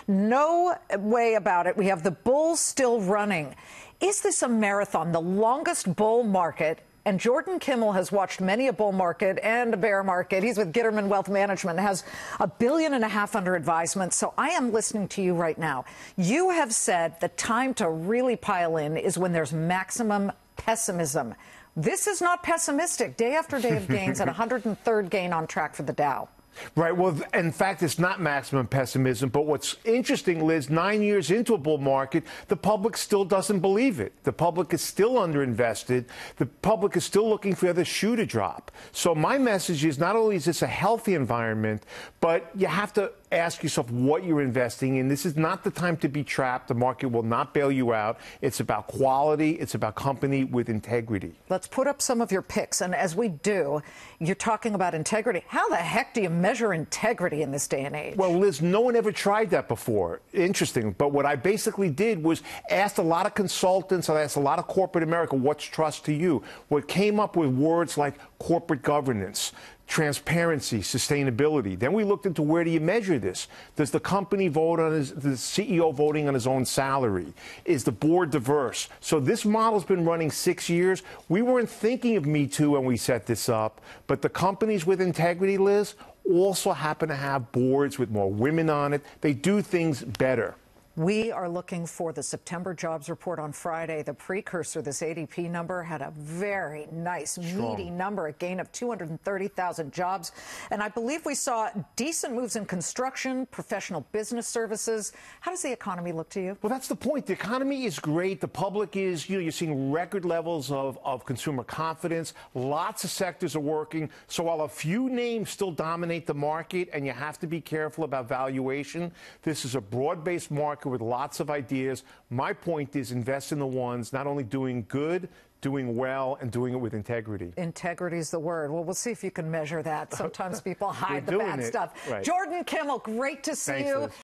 No way about it. We have the bulls still running. Is this a marathon, the longest bull market? And Jordan Kimmel has watched many a bull market and a bear market. He's with Gitterman Wealth Management, has $1.5 billion under advisement. So I am listening to you right now. You have said the time to really pile in is when there's maximum pessimism. This is not pessimistic. Day after day of gains at 103rd gain on track for the Dow. Right. Well, in fact, it's not maximum pessimism. But what's interesting, Liz, 9 years into a bull market, the public still doesn't believe it. The public is still underinvested. The public is still looking for the other shoe to drop. So my message is not only is this a healthy environment, but you have to ask yourself what you're investing in. This is not the time to be trapped. The market will not bail you out. It's about quality. It's about company with integrity. Let's put up some of your picks. And as we do, you're talking about integrity. How the heck do you measure integrity in this day and age? Well, Liz, no one ever tried that before. Interesting. But what I basically did was asked a lot of consultants, I asked a lot of corporate America, what's trust to you? What came up with words like corporate governance, transparency, sustainability. Then we looked into where do you measure this? Does the company vote on the CEO voting on his own salary? Is the board diverse? So this model's been running 6 years. We weren't thinking of Me Too when we set this up, but the companies with integrity, Liz, also happen to have boards with more women on it. They do things better. We are looking for the September jobs report on Friday. The precursor, this ADP number, had a very nice, meaty number, a gain of 230,000 jobs. And I believe we saw decent moves in construction, professional business services. How does the economy look to you? Well, that's the point. The economy is great. The public is, you're seeing record levels of consumer confidence. Lots of sectors are working. So while a few names still dominate the market and you have to be careful about valuation, this is a broad-based market with lots of ideas. My point is invest in the ones not only doing good, doing well, and doing it with integrity. Integrity is the word. Well, we'll see if you can measure that. Sometimes people hide the bad stuff. Right. Jordan Kimmel, great to see you. Liz.